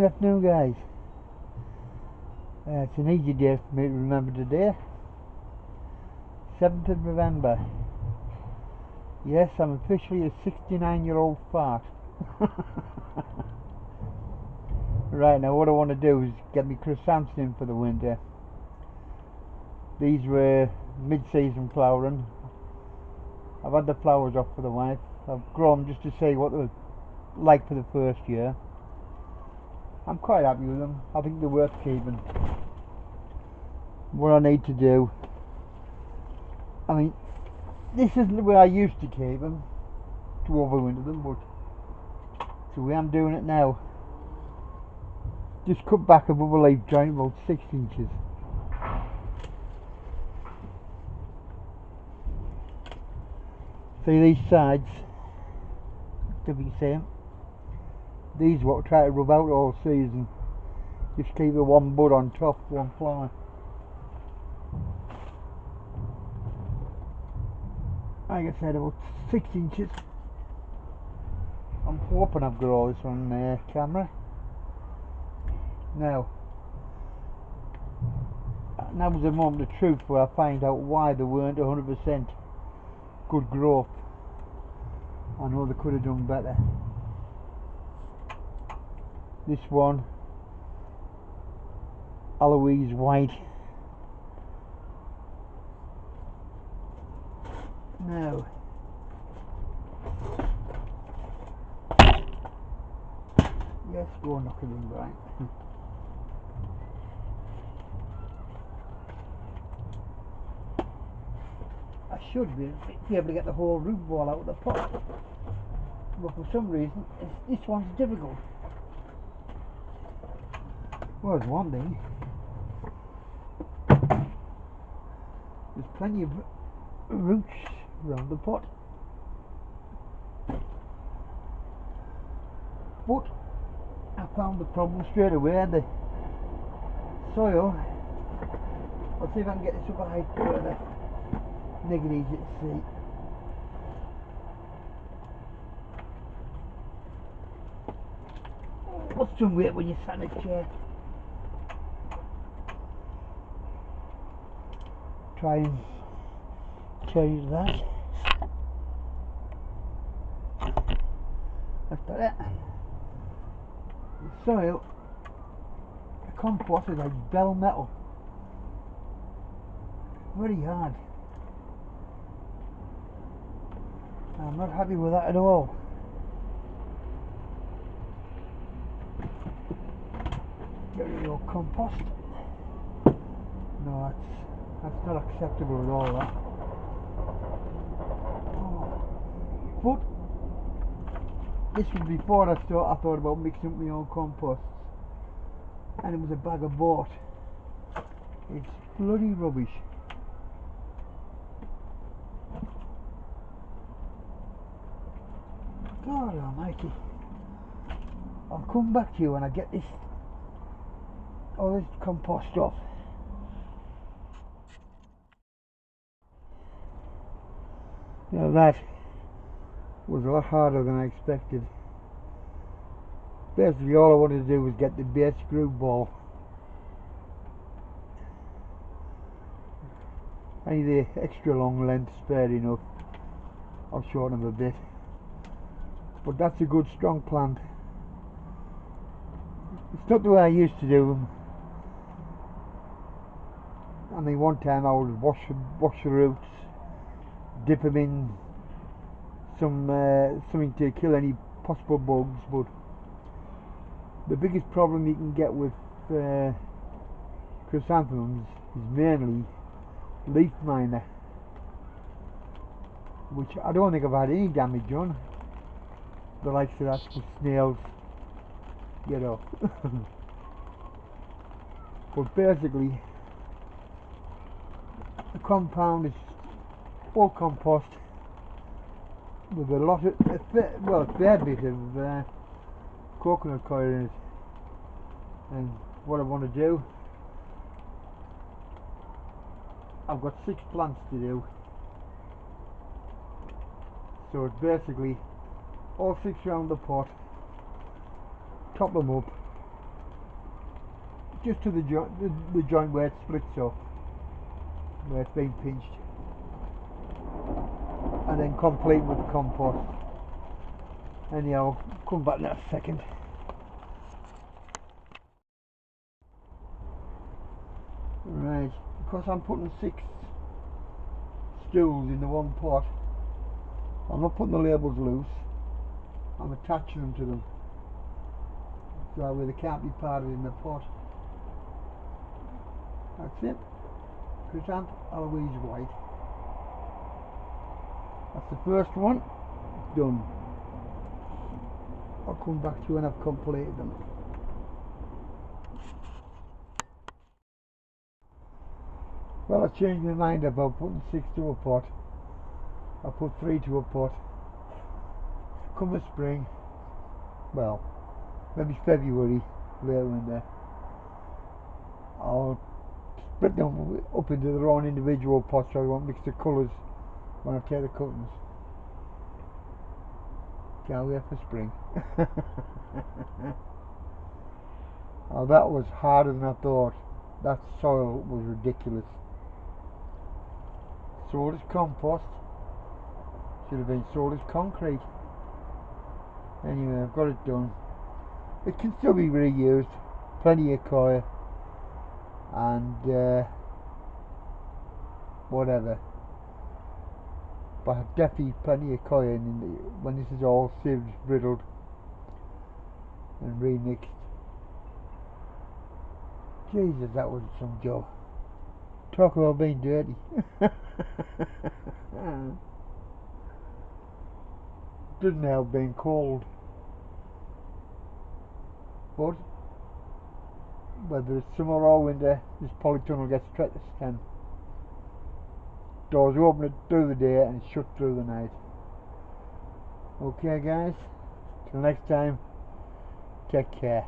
Good afternoon, guys. It's an easy day for me to remember today. 7th of November. Yes, I'm officially a 69-year-old fart. Right, now what I want to do is get me chrysanthemums for the winter. These were mid-season flowering. I've had the flowers off for the wife. I've grown just to see what they were like for the first year. I'm quite happy with them. I think they're worth keeping. What I need to do, I mean, this isn't the way I used to keep them, to overwinter them, but it's the way I'm doing it now. Just cut back a bubble leaf joint about 6 inches. See these sides, if you can see them. These what I try to rub out all season. Just keep the one bud on top, one flower. Like I said, about 6 inches. I'm hoping I've got all this on camera. Now was the moment of truth where I find out why they weren't 100% good growth. I know they could have done better. This one, Aloes white. Now, yes, go knock it in, right. I should be able to get the whole root ball out of the pot, but for some reason this one's difficult. Well, there's one thing. There's plenty of roots around the pot, but I found the problem straight away. The soil. I'll see if I can get this up a height further. Make it easy to see. What's some weight when you sat in a chair? Try and change that. That's better. The soil, the compost is like bell metal. Very hard. I'm not happy with that at all. Get rid of your compost. No, that's not acceptable at all, that. Oh. But this was before I thought about mixing up my own compost, and it was a bag of bought. It's bloody rubbish. God almighty. I'll come back to you when I get all this compost off. Now that was a lot harder than I expected. Basically all I wanted to do was get the base screw ball. I need the extra long length spared enough. I'll shorten them a bit. But that's a good strong plant. It's not the way I used to do them. I mean, one time I would wash the roots, dip them in something to kill any possible bugs, but the biggest problem you can get with chrysanthemums is mainly leaf miner, which I don't think I've had any damage on. The likes of that with snails, you know. But basically the compound is all compost with a fair bit of coconut coir in it. And what I want to do, I've got 6 plants to do, so it's basically all 6 around the pot, top them up, just to the joint where it splits off, where it's been pinched, and then complete with the compost. Anyhow, I'll come back in a second. Right, because I'm putting 6 stools in the one pot, I'm not putting the labels loose, I'm attaching them to them, so that way they can't be parted in the pot. That's it. Chrysanthemum Eloise white. That's the first one, done. I'll come back to you when I've completed them. Well, I changed my mind about putting 6 to a pot. I put 3 to a pot. Come the spring, well, maybe February, later in there, I'll split them up into their own individual pots so I won't mix the colours when I take the cuttings. Can't wait for spring. Oh, that was harder than I thought. That soil was ridiculous. Sold as compost. Should have been sold as concrete. Anyway, I've got it done. It can still be reused. Plenty of coir and whatever. But definitely plenty of coir when this is all sieved, riddled and remixed. Jesus, that was some job. Talk about being dirty. Doesn't help being cold. But whether it's summer or winter, this polytunnel gets straight to stem. Doors open through the day and shut through the night. Okay guys, till next time, take care.